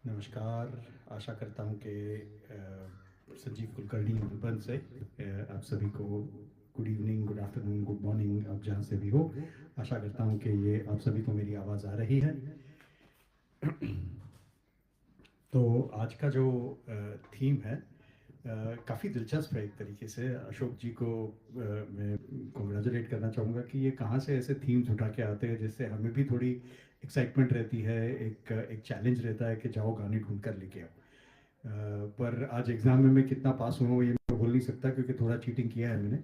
नमस्कार। आशा करता हूँ कि संजीव कुलकर्णी मेलबर्न से आप सभी को good evening, good afternoon, good morning, आप जहाँ से भी हो। आशा करता हूँ कि ये आप सभी को मेरी आवाज़ आ रही है। तो आज का जो थीम है काफ़ी दिलचस्प है। एक तरीके से अशोक जी को मैं कॉन्ग्रेचुलेट करना चाहूँगा कि ये कहाँ से ऐसे थीम्स उठा के आते हैं जिससे हमें भी थोड़ी एक्साइटमेंट रहती है, एक एक चैलेंज रहता है कि जाओ गाने ढूंढ कर लेके आओ। पर आज एग्ज़ाम में मैं कितना पास हुआ हूँ ये मैं बोल नहीं सकता क्योंकि थोड़ा चीटिंग किया है मैंने।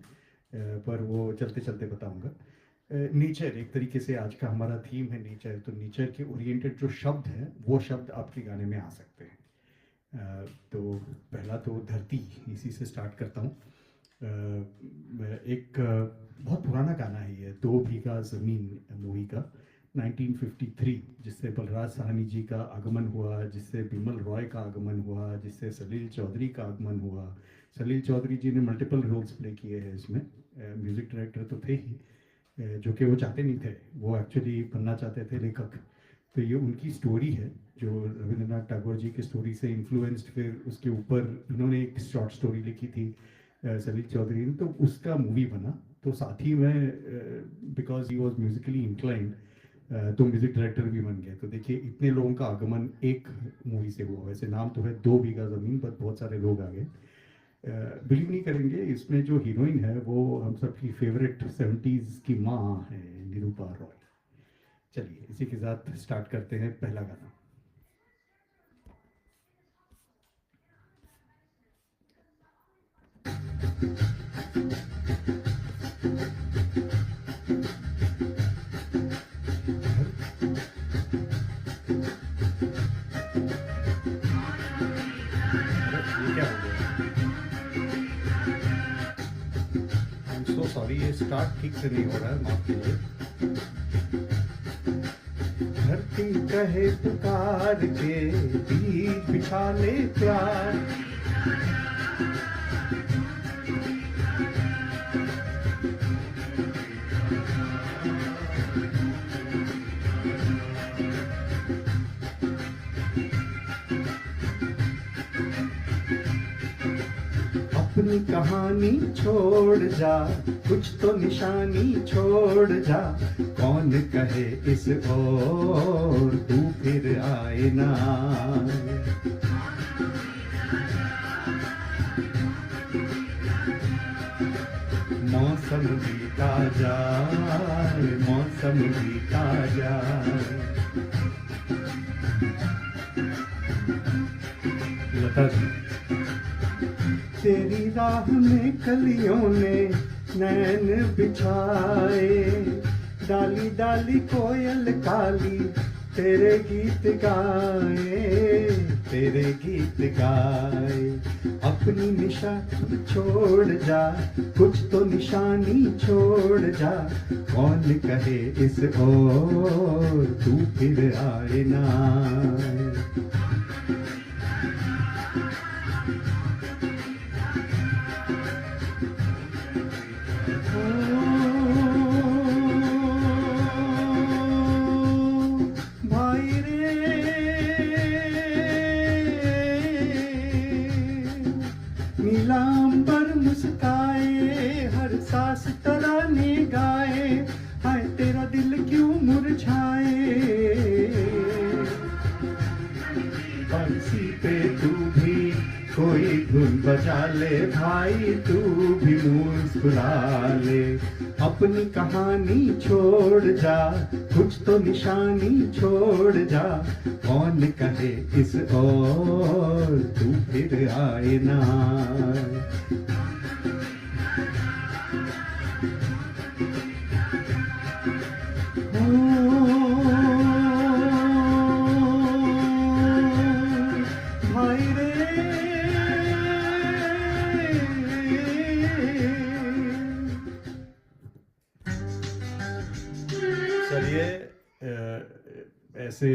पर वो चलते चलते बताऊँगा। नेचर एक तरीके से आज का हमारा थीम है, नेचर। तो नेचर के ओरिएंटेड जो शब्द हैं वो शब्द आपके गाने में आ सकते हैं। तो पहला तो धरती, इसी से स्टार्ट करता हूँ। एक बहुत पुराना गाना है ये, दो बीघा ज़मीन मूवी का, 1953, जिससे बलराज साहनी जी का आगमन हुआ, जिससे बिमल रॉय का आगमन हुआ, जिससे सलील चौधरी का आगमन हुआ। सलील चौधरी जी ने मल्टीपल रोल्स प्ले किए हैं इसमें। म्यूज़िक डायरेक्टर तो थे ही, जो कि वो चाहते नहीं थे, वो एक्चुअली बनना चाहते थे लेखक। तो ये उनकी स्टोरी है जो रविंद्रनाथ टैगोर जी की स्टोरी से इन्फ्लुएंस्ड, फिर उसके ऊपर इन्होंने एक शॉर्ट स्टोरी लिखी थी सलील चौधरी ने, तो उसका मूवी बना। तो साथ ही में because he was Musically inclined, तो म्यूजिक डायरेक्टर भी बन गए। तो देखिए इतने लोगों का आगमन एक मूवी से हुआ। वैसे नाम तो है दो बीघा ज़मीन, पर बहुत सारे लोग आ गए। बिलीव नहीं करेंगे, इसमें जो हीरोइन है वो हम सबकी फेवरेट 70s की माँ है, निरूपा रॉय। चलिए इसी के साथ स्टार्ट करते हैं पहला गाना। अरे ये क्या हो गया? आई एम सो सॉरी, ये स्टार्ट ठीक से नहीं हो रहा है, माफ कीजिए। धरती कहे पुकार के, बीज बिछा ले प्यार। अपनी कहानी छोड़ जा, कुछ तो निशानी छोड़ जा। कौन कहे इस ओर तू फिर आए ना। मौसम बीता जाए, मौसम बीता जाए। लता जी। तेरी राह में कलियों ने नैन बिछाए, डाली डाली कोयल काली तेरे गीत गाए, तेरे गीत गाए। अपनी निशानी छोड़ जा, कुछ तो निशानी छोड़ जा। कौन कहे इस ओर तू फिर आए ना। भाई रे नीलांबर मुस्काए, हर सांस तराने गाए। हाय तेरा दिल क्यों मुरझाए। बंसी पे तू भी कोई धुन बजा ले भाई, तू भी मुस्कुरा ले। अपनी कहानी छोड़ जा, कुछ तो निशानी छोड़ जा। कौन कहे इस ओर तू फिर आए ना। भाई रे चलिए, ऐसे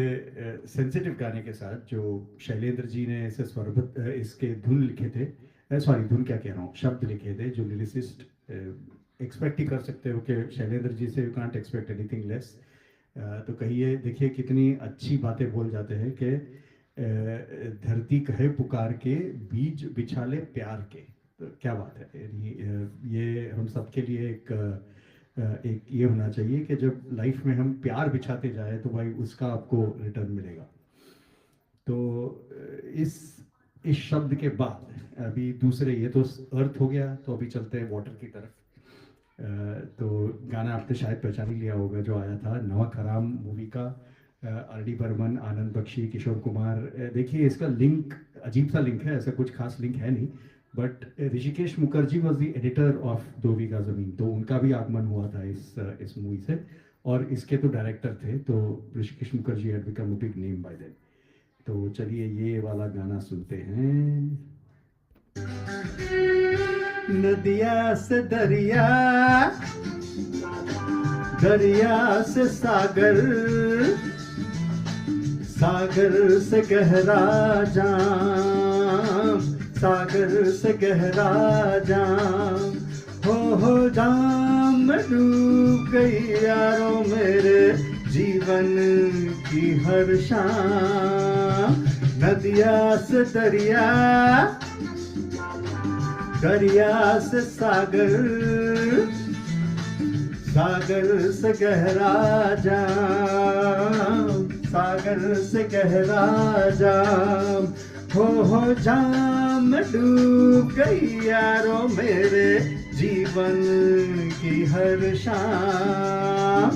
सेंसिटिव गाने के साथ जो शैलेंद्र जी ने ऐसे स्वरबद्ध इसके धुन लिखे थे, सॉरी धुन क्या कह रहा हूँ, शब्द लिखे थे, जो लिरिसिस्ट एक्सपेक्ट ही कर सकते हो कि शैलेंद्र जी से you can't expect anything less. तो कहिए देखिए कितनी अच्छी बातें बोल जाते हैं कि धरती कहे पुकार के, बीज बिछाले प्यार के। तो क्या बात है, यानी ये हम सबके लिए एक ये होना चाहिए कि जब लाइफ में हम प्यार बिछाते जाए तो भाई उसका आपको रिटर्न मिलेगा। तो इस शब्द के बाद अभी दूसरे, ये तो अर्थ हो गया, तो अभी चलते हैं वाटर की तरफ। तो गाना आपने शायद पहचान ही लिया होगा, जो आया था नमक हराम मूवी का। आर.डी. बर्मन, आनंद बख्शी, किशोर कुमार। देखिए इसका लिंक अजीब सा लिंक है, ऐसा कुछ खास लिंक है नहीं, but Rishikesh Mukherjee was the editor of दो बीघा ज़मीन, तो उनका भी आगमन हुआ था इस मूवी से, और इसके तो डायरेक्टर थे, तो Hrishikesh Mukherjee had become a big name by then. तो चलिए ये वाला गाना सुनते हैं। नदिया से दरिया, दरिया से सागर, सागर से गहरा जाम, सागर से गहरा जाम, हो जाम में डूब गई यारों मेरे जीवन की हर शाम। नदिया से दरिया, दरिया से सागर, सागर से गहरा जाम, सागर से गहरा जाम, हो जाम में डूब गई यारों मेरे जीवन की हर शाम।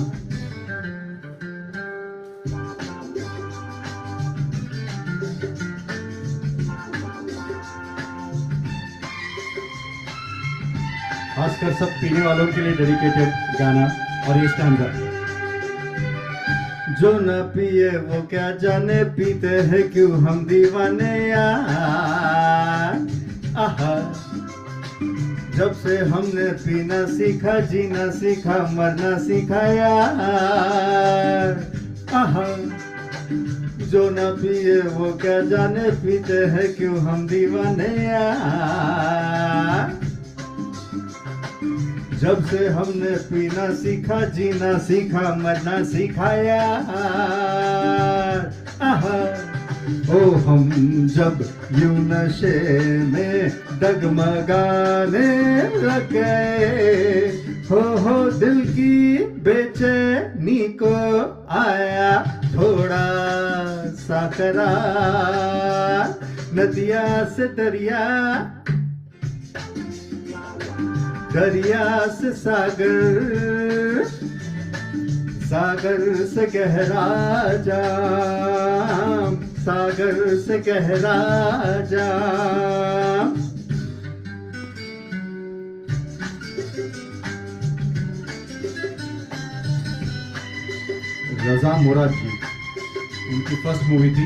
खासकर सब पीने वालों के लिए डेडिकेटेड गाना। और ये स्टैंजा, जो न पिए वो क्या जाने, पीते हैं क्यों हम दीवाने यार। आहा, जब से हमने पीना सीखा, जीना सीखा, मरना सीखा यार। आहा, जो न पिए वो क्या जाने, पीते हैं क्यों हम दीवाने यार। जब से हमने पीना सीखा, जीना सीखा, मरना सीखा यार। आहा, ओ हम जब यूं नशे में डगमगाने लग गए, हो दिल की बेचैनी को आया थोड़ा सा करार। नदिया से दरिया, दरिया से सागर, सागर से गहरा जाम, सागर से गहरा जाम। रजा मुराद जी, उनकी फर्स्ट मूवी थी।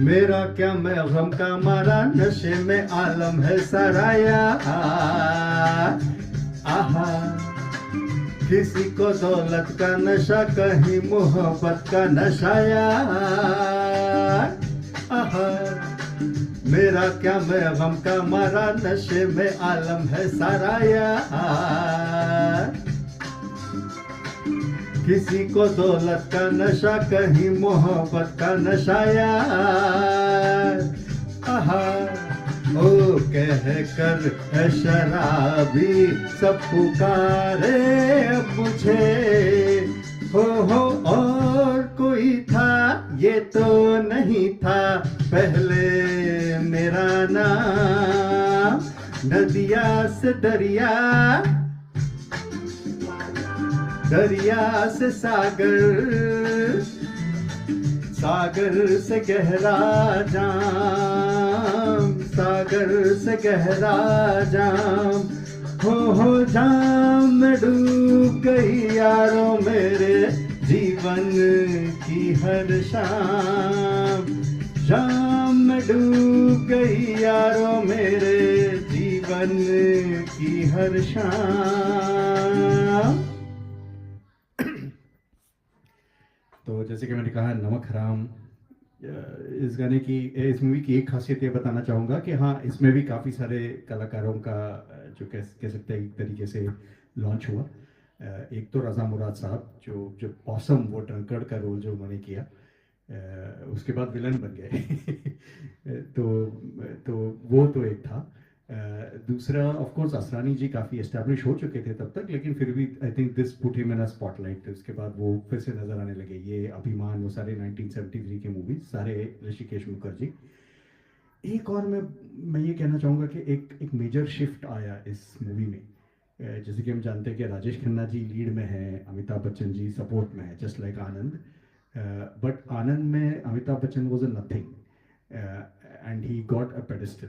मेरा क्या मैं गम का मारा, नशे में आलम है सराया। आहा, किसी को दौलत का नशा, कहीं मोहब्बत का नशाया। आहा, मेरा क्या मैं गम का मारा, नशे में आलम है सराया। किसी को दौलत का नशा, कहीं मोहब्बत का नशा यार। आहा, ओ कह कर है शराबी सब पुकारे अब मुझे, हो और कोई था ये तो नहीं था पहले मेरा नाम। नदिया से दरिया, दरिया से सागर, सागर से गहरा जाम, सागर से गहरा जाम, हो जाम में डूब गई यारों मेरे जीवन की हर शाम। शाम में डूब गई यारों मेरे जीवन की हर शाम। तो जैसे कि मैंने कहा, नमक हराम, इस गाने की, इस मूवी की एक खासियत ये बताना चाहूँगा कि हाँ, इसमें भी काफ़ी सारे कलाकारों का जो कह सकते हैं एक तरीके से लॉन्च हुआ। एक तो रज़ा मुराद साहब जो ऑसम वो ड्रंकर्ड का रोल जो उन्होंने किया, उसके बाद विलन बन गए तो वो तो एक था। दूसरा ऑफ कोर्स असरानी जी काफ़ी एस्टैब्लिश हो चुके थे तब तक, लेकिन फिर भी I think this put him in a spotlight. उसके बाद वो फिर से नज़र आने लगे, ये अभिमान, वो सारे 1973 के मूवीज, सारे ऋषिकेश मुखर्जी। एक और मैं ये कहना चाहूँगा कि एक मेजर शिफ्ट आया इस मूवी में। जैसे कि हम जानते हैं कि राजेश खन्ना जी लीड में है, अमिताभ बच्चन जी सपोर्ट में है, जस्ट लाइक आनंद। बट आनंद में Amitabh Bachchan was a nothing and he got a pedestal.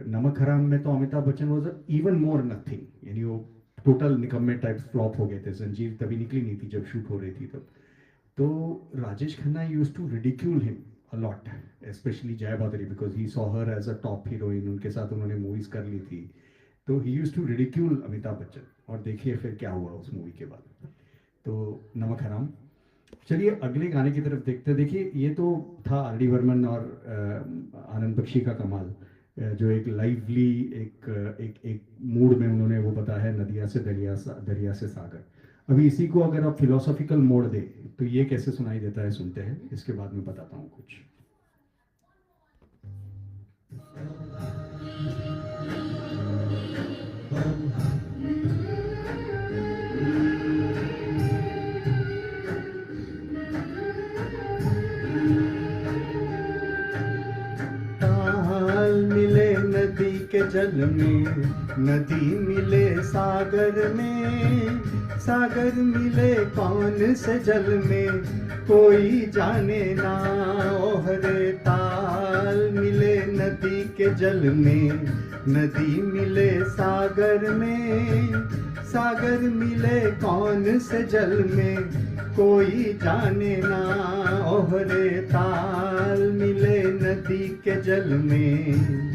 नमक हराम में तो Amitabh Bachchan was even more nothing, यानी वो टोटल निकम्मे टाइप फ्लॉप हो गए थे। संजीव तभी निकली नहीं थी जब शूट हो रही थी तब। तो Rajesh Khanna used to ridicule him a lot, specially Jaya Bhaduri, because he saw her as a top heroine, उनके साथ उन्होंने मूवीज कर ली थी। तो he used to ridicule Amitabh Bachchan, और देखिए फिर क्या हुआ उस मूवी के बाद। तो नमक हराम। चलिए अगले गाने की तरफ देखते हैं। देखिए ये तो था आर डी बर्मन और आनंद बख्शी का कमाल, जो एक लाइवली एक मूड में उन्होंने वो बताया है, नदिया से दरिया से सागर। अभी इसी को अगर आप फिलोसॉफिकल मोड दे तो ये कैसे सुनाई देता है, सुनते हैं, इसके बाद में बताता हूँ कुछ। के जल में, नदी मिले सागर में, सागर मिले कौन से जल में, कोई जाने ना। ओहरे ताल मिले नदी के जल में, नदी मिले सागर में, सागर मिले कौन से जल में, कोई जाने ना। ओहरे ताल मिले नदी के जल में।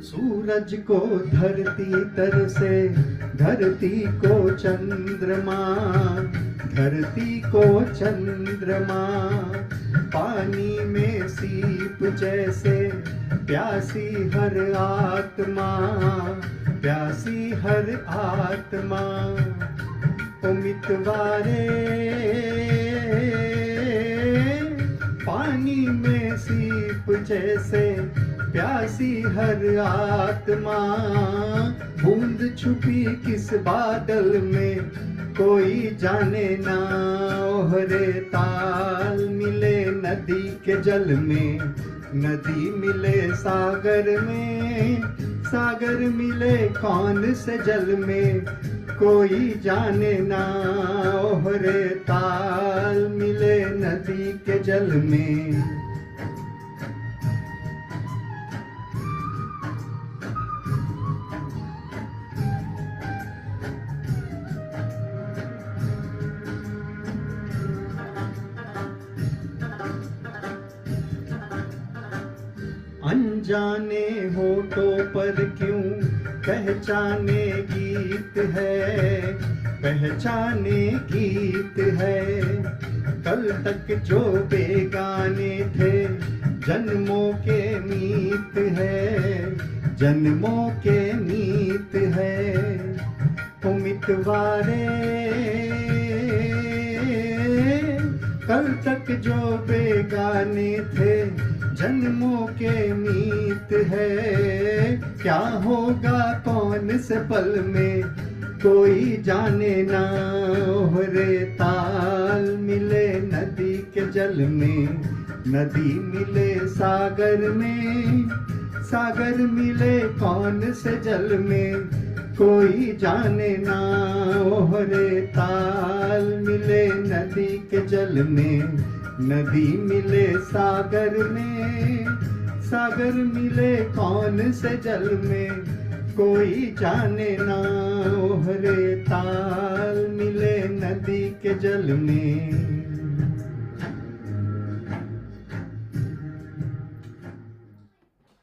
सूरज को धरती तर से, धरती को चंद्रमा, धरती को चंद्रमा, पानी में सीप जैसे प्यासी हर आत्मा, प्यासी हर आत्मा। उम्मीदवारे पानी में सीप जैसे प्यासी हर आत्मा, बूंद छुपी किस बादल में, कोई जाने ना। ओहरे ताल मिले नदी के जल में, नदी मिले सागर में, सागर मिले कौन से जल में, कोई जाने ना। ओहरे ताल मिले नदी के जल में। अनजाने होठों पर क्यों पहचाने गीत है, पहचाने गीत है। कल तक जो बेगाने थे, जन्मों के मीत है, जन्मों के मीत है। उम्मीदवारे कल तक जो बेगाने थे, जन्मों के मीत है। क्या होगा कौन से पल में, कोई जाने ना। ओहरे ताल मिले नदी के जल में, नदी मिले सागर में, सागर मिले कौन से जल में, कोई जाने ना। ओहरे ताल मिले नदी के जल में, नदी मिले सागर में, सागर मिले कौन से जल में, कोई जाने ना। ओहरे ताल मिले नदी के जल में।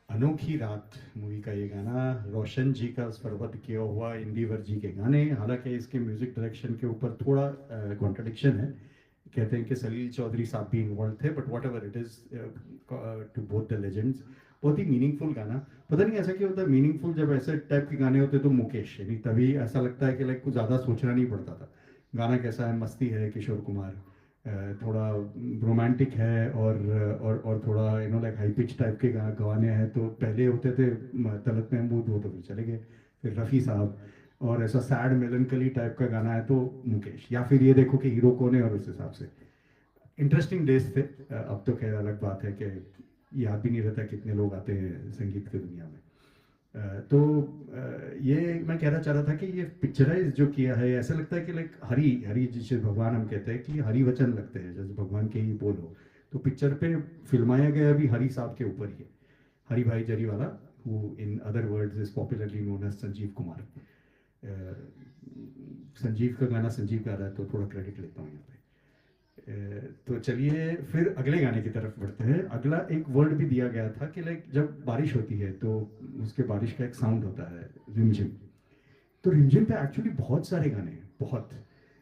अनोखी रात मूवी का ये गाना रोशन जी का स्वरबद्ध किया हुआ इंदिवर जी के गाने। हालांकि इसके म्यूजिक डायरेक्शन के ऊपर थोड़ा कॉन्ट्रडिक्शन है, कहते हैं कि सलील चौधरी साहब भी इन्वॉल्व थे, but whatever it is, to both the legends. बहुत ही मीनिंगफुल गाना। पता नहीं ऐसा क्यों होता है मीनिंगफुल, जब ऐसे टाइप के गाने होते तो मुकेश, यानी तभी ऐसा लगता है कि लाइक कुछ ज़्यादा सोचना नहीं पड़ता था। गाना कैसा है, मस्ती है, किशोर कुमार, थोड़ा रोमांटिक है, और थोड़ा लाइक हाई पिच टाइप के गाने हैं। तो पहले होते थे तलत महमूद, वो तो फिर चले गए, फिर रफ़ी साहब, और ऐसा सैड मेलनकली टाइप का गाना है तो मुकेश, या फिर ये देखो कि हीरो कौन है, और उस हिसाब से इंटरेस्टिंग डेज थे। अब तो खैर अलग बात है कि याद भी नहीं रहता कितने लोग आते हैं संगीत की दुनिया में। तो ये मैं कहना चाह रहा था कि ये पिक्चराइज जो किया है, ऐसा लगता है कि लाइक हरी हरी जिसे भगवान हम कहते हैं कि हरी वचन लगते हैं, जैसे भगवान के ही बोल हो। तो पिक्चर पे फिल्माया गया भी हरी साहब के ऊपर ही है, Hari Bhai Jariwala, who in other words is popularly known as Sanjeev Kumar. Sanjeev का गाना संजीव गा रहा है तो थोड़ा क्रेडिट लेता हूँ यहाँ पे। तो चलिए फिर अगले गाने की तरफ बढ़ते हैं। अगला एक वर्ड भी दिया गया था कि लाइक जब बारिश होती है तो उसके बारिश का एक साउंड होता है, रिमझिम। तो रिमझिम पे एक्चुअली बहुत सारे गाने हैं, बहुत।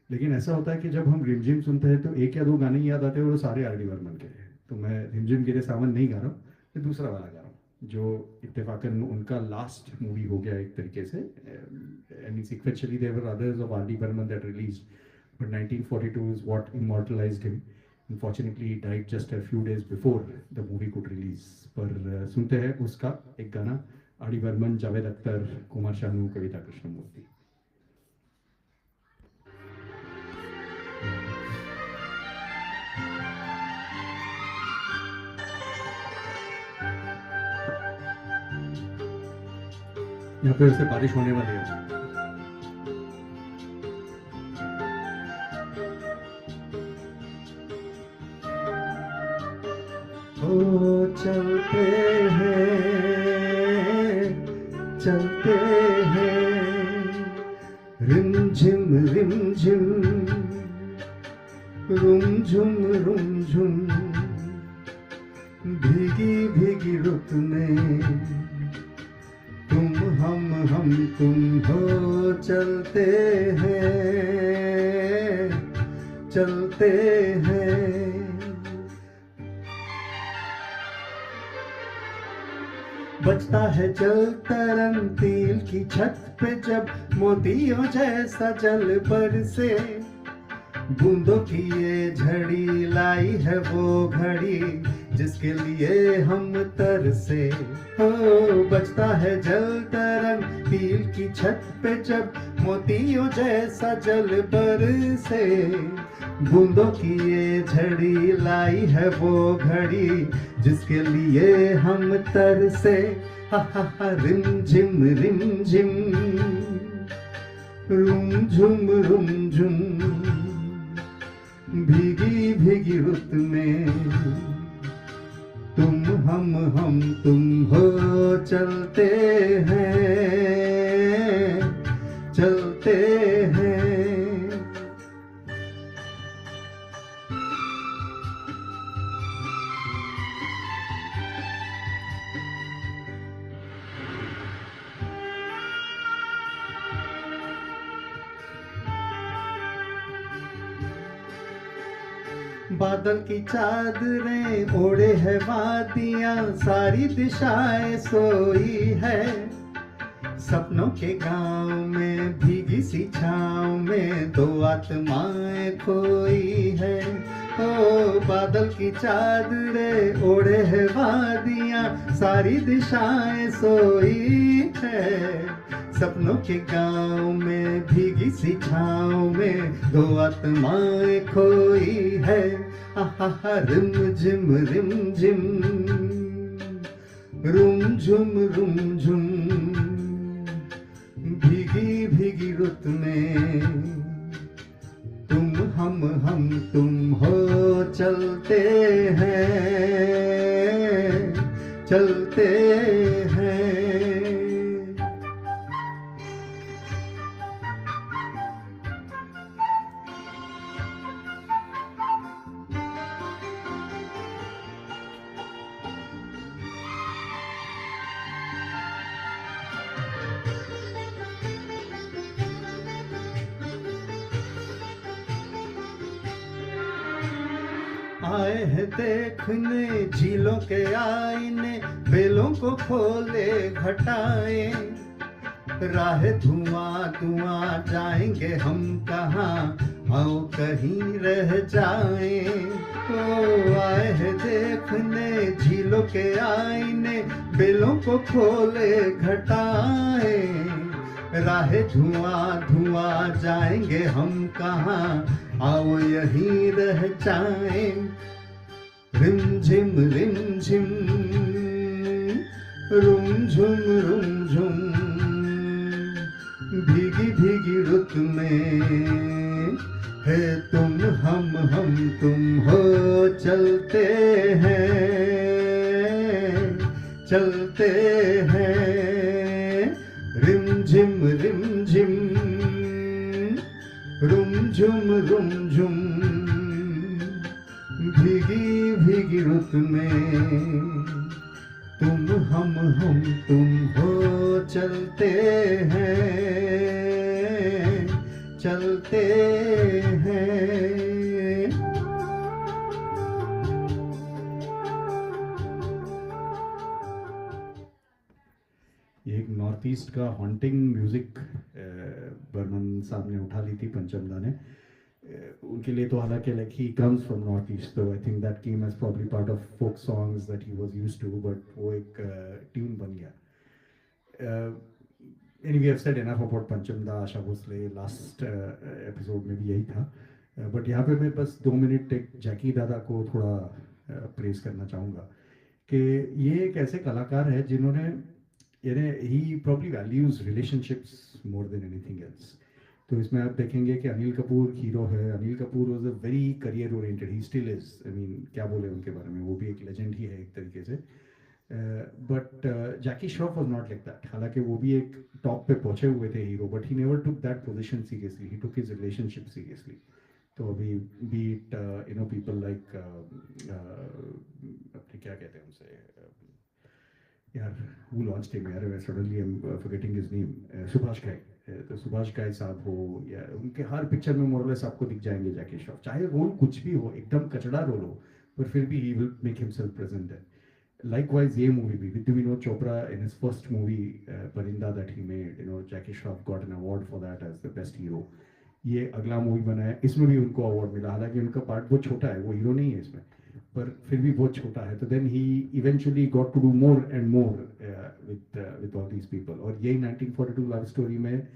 लेकिन ऐसा होता है कि जब हम रिमझिम सुनते हैं तो एक या दो गाने याद आते हैं और वो सारे आर डी बर्मन के हैं। तो मैं रिमझिम गिरे सावन नहीं गा रहा हूँ, मैं दूसरा वाला गा रहा हूँ, जो इत्तेफाकन उनका लास्ट मूवी हो गया एक तरीके से। I mean sequentially there were others of R D Burman that released, but 1942 is what immortalized him. Unfortunately, he died just a few days before the movie could release. पर सुनते हैं उसका एक गाना, आर डी बर्मन, जावेद अख्तर, कुमार शानू, कविता कृष्णमूर्ति। यहाँ पे वैसे बारिश होने वाली है। चलते हैं रिमझिम रिमझिम, रुमझुम रुमझुम, भीगी भीगी रुत में तुम हम तुम हो। चलते हैं बजता है जल तरंग तिल की छत पे, जब मोतियों जैसा जल बरसे। बूंदों की ये झड़ी लाई है वो घड़ी, जिसके लिए हम तरसे। हो बजता है जल तरंग तिल की छत पे, जब मोतियों जैसा जल बरसे। बूंदों की ये झड़ी लाई है वो घड़ी, जिसके लिए हम तरसे। हा हा हा, रिमझिम रिमझिम, रुमझुम रुमझुम, भीगी भीगी रुत में तुम हम तुम हो। चलते हैं बादल की चादरें ओढ़े है वादियां, सारी दिशाएं सोई है। सपनों के गांव में भीगी सी छांव में दो आत्माएं खोई है। ओ बादल की चादरें ओढ़े है वादियां, सारी दिशाएं सोई है। सपनों के गांव में भीगी सी छांव में दो आत्माएं खोई है। आहा रिमझिम रिमझिम, रुमझुम रुमझुम, भीगी भीगी रुत में तुम हम तुम हो। चलते हैं आए हैं देखने झीलों के आईने, बेलों को खोले घटाए, राह धुआं धुआं जाएंगे हम कहाँ, आओ कहीं रह जाए। ओ आए हैं देखने झीलों के आईने, बेलों को खोले घटाए, राह धुआं धुआं जाएंगे हम कहाँ, आओ यहीं रह जाए। रिमझिम रिमझिम रुमझुम रुमझुम, भीगी भीगी रुत में है तुम हम तुम हो, चलते हैं चलते हैं। रिमझिम रिमझिम रुमझुम रुमझुम, भीगी भीगी रुत में तुम हम तुम हो, चलते हैं चलते हैं। ये एक नॉर्थ ईस्ट का हॉन्टिंग म्यूजिक बर्मन साहब ने उठा ली थी पंचमदा ने। उनके लिए तो हालांकि like he comes from north east, तो I think that came as probably part of folk songs that he was used to, but वो एक ट्यून बन गया। Anyway we have said enough about Panchamda, Asha Bhosle, last episode में भी यही था। But यहाँ पे मैं बस 2 मिनट एक जैकी दादा को थोड़ा प्रेज करना चाहूँगा कि ये एक ऐसे कलाकार है जिन्होंने he probably values relationships more than anything else. तो इसमें आप देखेंगे कि अनिल कपूर हीरो है। Anil Kapoor was a very career oriented, he still is, I mean क्या बोले उनके बारे में, वो भी एक लेजेंड ही है एक तरीके से। But Jackie Shroff was not like that. हालांकि वो भी एक टॉप पे पहुंचे हुए थे hero, but he never took that position seriously, he took his relationship seriously. तो अभी बीट पीपल लाइक अपने क्या कहते हैं उनसे यार, who launched him यार, suddenly I'm forgetting his name, Subhash घाई। तो सुभाष घाई साहब हो या उनके हर पिक्चर में मोरलेस आपको दिख जाएंगे जैकी श्रॉफ, चाहे रोल कुछ भी हो, एकदम कचड़ा रोल हो, पर फिर भी he will make himself present there. Likewise ये मूवी भी with Vinod Chopra in his first movie परिंदा that he made, Jackie Shroff got an award for that as the best hero. ये अगला मूवी बना है, इसमें भी उनको अवार्ड मिला। हालांकि उनका पार्ट बहुत छोटा है, वो हीरो नहीं है इसमें, पर फिर भी बहुत छोटा है। तो then he eventually got to do more and more with all these people. और यही 1942 लव स्टोरी में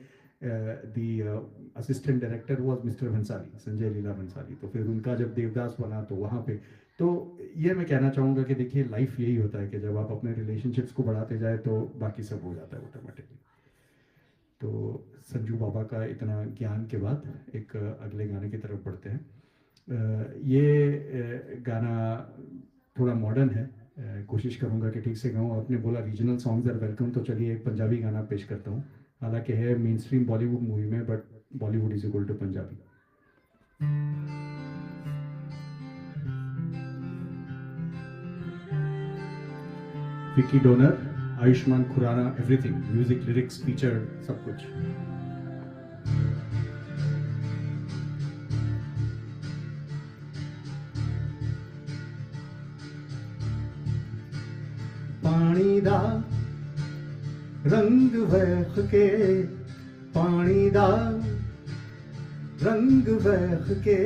the assistant director was mister Bhansali, Sanjay Leela Bhansali. तो फिर उनका जब देवदास बना तो वहाँ पे, तो ये मैं कहना चाहूँगा कि देखिए लाइफ यही होता है कि जब आप अपने रिलेशनशिप्स को बढ़ाते जाए तो बाकी सब हो जाता है ऑटोमेटिकली। तो संजू बाबा का इतना ज्ञान के बाद एक अगले गाने की तरफ बढ़ते हैं। ये गाना थोड़ा मॉडर्न है, कोशिश करूंगा कि ठीक से गाऊं। आपने बोला रीजनल सॉन्ग्स आर वेलकम, तो चलिए एक पंजाबी गाना पेश करता हूं। हालांकि है मेन स्ट्रीम बॉलीवुड मूवी में, but Bollywood is equal to Punjabi. Vicky Donor, Ayushmann Khurrana, everything, music, lyrics, feature, सब कुछ। पानी दा रंग वेख के, पानी दा रंग वेख के,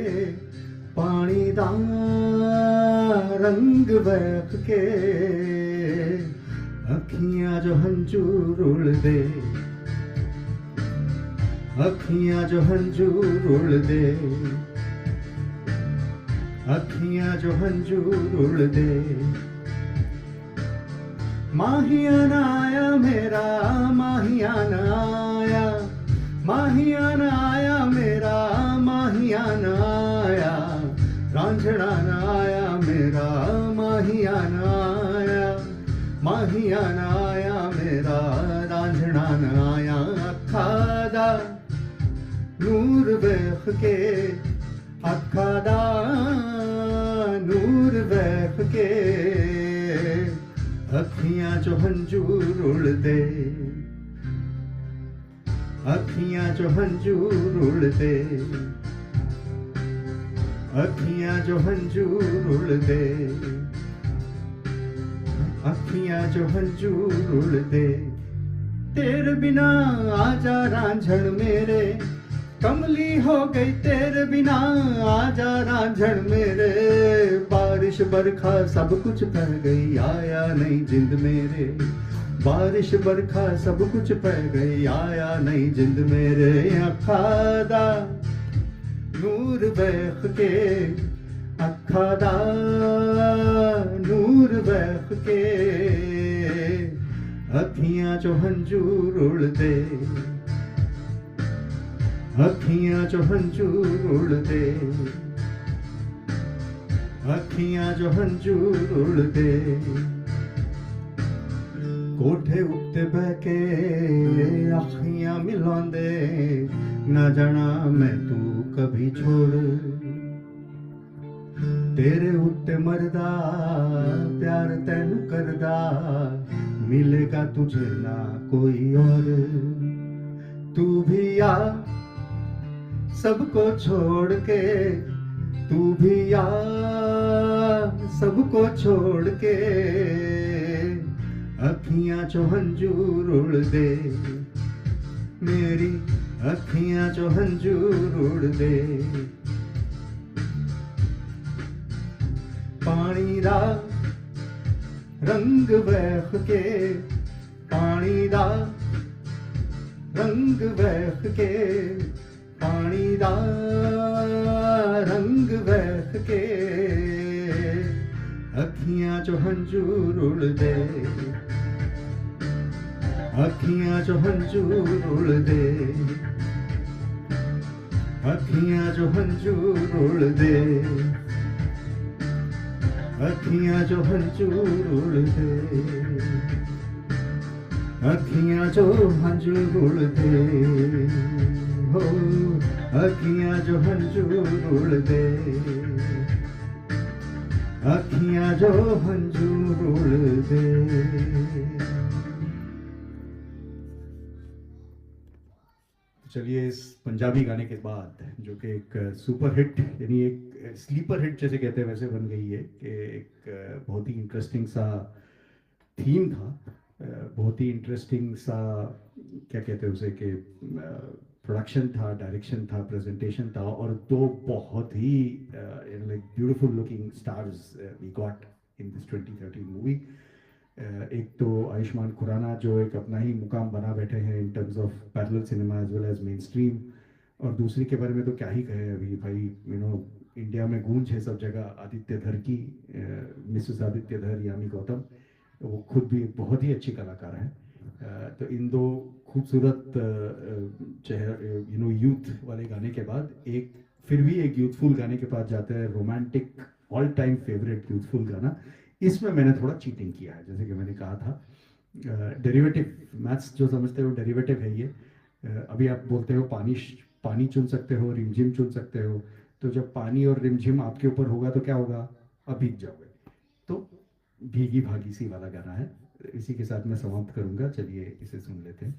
पानी दा रंग वेख के, अखियां जो हंझू रुल दे, अखियां जो हंझू रुल दे, अखियां जो हंझू रुल दे। माहियाना आया मेरा, माहियाना आया, माहियाना आया मेरा, माहियाना आया, रांझना आया मेरा, माहियाना आया, माहियाना आया मेरा, रांझना आया। अखा दा नूर वेख के, अखा दा नूर वेख के, अखियां जो हंझू रुल दे, अखियां जो हंझू रुल दे, अखियां जो हंजूर उड़ दे, अखियां जो हंजूर उड़ दे, तेरे बिना आजा रांझण मेरे, कमली हो गई तेरे बिना आजा रांझण मेरे। बारिश बरखा सब कुछ पह गई, आया नहीं जिंद मेरे, बारिश बरखा सब कुछ पह गई, आया नहीं जिंद मेरे। अखा दा नूर वेख के, अखा दा नूर वेख के, अखियां चो हंजूर उड़ दे, अखियां चो हंजूर उड़ दे, अखियां जो हंजूर उड़ दे। कोठे उत्ते बह के अखियां मिलांदे, ना जाना मैं तू कभी छोड़, तेरे उत्ते मरदा प्यार तैनू करदा, मिलेगा तुझे ना कोई और। तू भी आ सबको छोड़ के, तू भी आ सबको छोड़ के, अखियां चो हंजूर उड़ दे, मेरी अखियां चो हंजूर उड़ दे। पानी दा रंग वेख के, पानी दा रंग वेख के, पानी दा रंग वेख के, अखियां चो हंजूर उड़ दे, अखियां चो हंजूर उड़ दे, अखियां चो हंजूर उड़ दे, अखियां चो हंजूर उड़ दे, अखियां चो हंजूर उड़ दे, हो अखियां जो हंजूर उड़ दे, अखियां जो हंजूर उड़ दे। चलिए इस पंजाबी गाने के बाद जो कि एक सुपर हिट यानी एक स्लीपर हिट जैसे कहते हैं वैसे बन गई है कि एक बहुत ही इंटरेस्टिंग सा थीम था, बहुत ही इंटरेस्टिंग सा क्या कहते हैं उसे कि प्रोडक्शन था, डायरेक्शन था, प्रेजेंटेशन था और दो बहुत ही like beautiful looking stars we got in this 2013 movie. एक तो आयुष्मान खुराना जो एक अपना ही मुकाम बना बैठे हैं in terms of parallel cinema as well as mainstream, और दूसरी के बारे में तो क्या ही कहे अभी भाई, यू नो इंडिया में गूंज है सब जगह आदित्य धर की, मिसेस आदित्य धर यानी गौतम, वो खुद भी एक बहुत ही अच्छी कलाकार हैं। तो इन दो खूबसूरत चेहरे यू नो यूथ वाले गाने के बाद एक फिर भी एक यूथफुल गाने के पास जाते हैं, romantic all time favourite youthful गाना। इसमें मैंने थोड़ा चीटिंग किया है, जैसे कि मैंने कहा था डेरिवेटिव, मैथ्स जो समझते हो डेरिवेटिव है ये। अभी आप बोलते हो पानी चुन सकते हो, रिमझिम चुन सकते हो, तो जब पानी और रिमझिम आपके ऊपर होगा तो क्या होगा, आप भीग जाओगे। तो भीगी भागी सी वाला गाना है, इसी के साथ मैं समाप्त करूंगा। चलिए इसे सुन लेते हैं।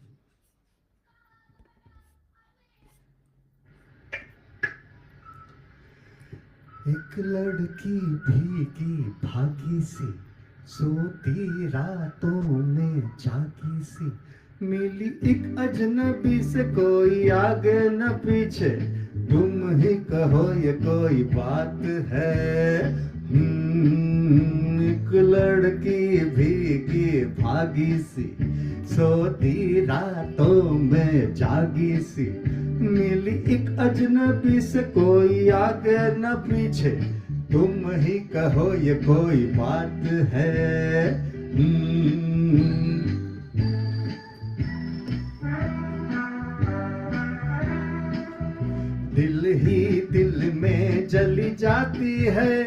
एक लड़की भीगी भागी सी, सोती रातों में जागी सी, मिली एक अजनबी से, कोई आगे न पीछे, तुम ही कहो ये कोई बात है। एक लड़की भीगी भागी सी, सोती रातों में जागी सी, मिली एक अजनबी से, कोई आगे न पीछे, तुम ही कहो ये कोई बात है। दिल ही दिल में जली जाती है,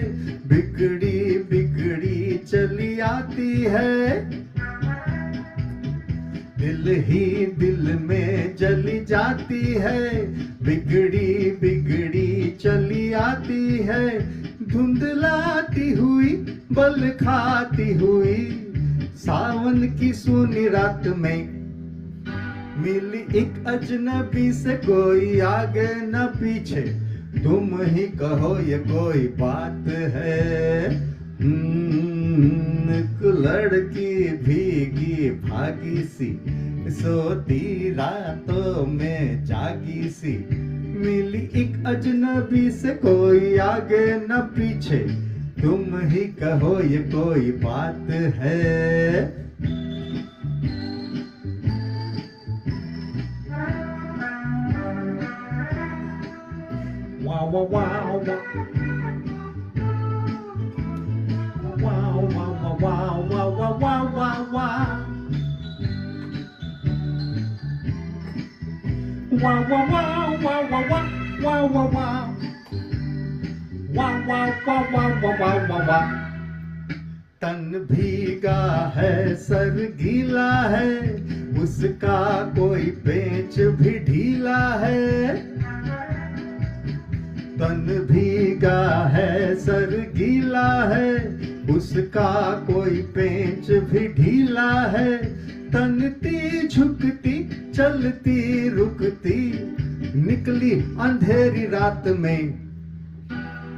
बिगड़ी बिगड़ी चली आती है। दिल ही दिल में जली जाती है, बिगड़ी बिगड़ी चली आती है। धुंधलाती हुई बल खाती हुई, सावन की सोनी रात में, मिली एक अजनबी से, कोई आगे न पीछे, तुम ही कहो ये कोई बात है। एक लड़की भीगी भागी सी, सोती रातों में जागी सी, मिली एक अजनबी से, कोई आगे न पीछे, तुम ही कहो ये कोई बात है। Wow, wow, wow, wow, wow, wow, wow, wow, wow, wow, wow. Wow, wow, wow, wow, wow, wow, wow, wow, wow. Wow, wow, wow, wow, wow, wow, wow, wow. तन भीगा है सर गीला है, उसका कोई पेच भी ढीला है। तन भीगा है सर गीला है, उसका कोई पेंच भी ढीला है। तनती झुकती चलती रुकती, निकली अंधेरी रात में,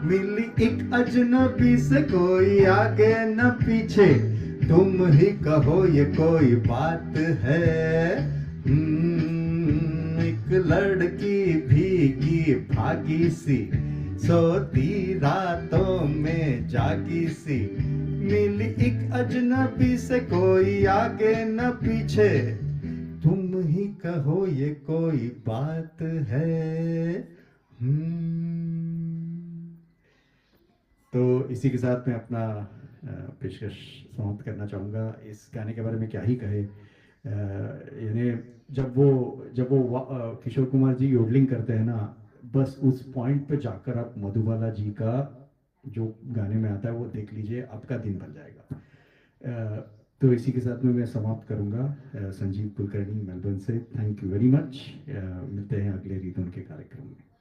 मिली एक अजनबी से, कोई आगे न पीछे, तुम ही कहो ये कोई बात है। एक लड़की भीगी भागी सी, सोती रातों में जागी सी, मिली एक अजनबी से, कोई आगे न पीछे, तुम ही कहो ये कोई बात है। तो इसी के साथ मैं अपना पेशकश समाप्त करना चाहूँगा। इस गाने के बारे में क्या ही कहे, यानी जब वो किशोर कुमार जी योडलिंग करते हैं ना, बस उस पॉइंट पे जाकर आप मधुबाला जी का जो गाने में आता है वो देख लीजिए, आपका दिन बन जाएगा। तो इसी के साथ में मैं समाप्त करूँगा। संजीव कुलकर्णी मेलबर्न से, थैंक यू वेरी मच। मिलते हैं अगले रीतम के कार्यक्रम में।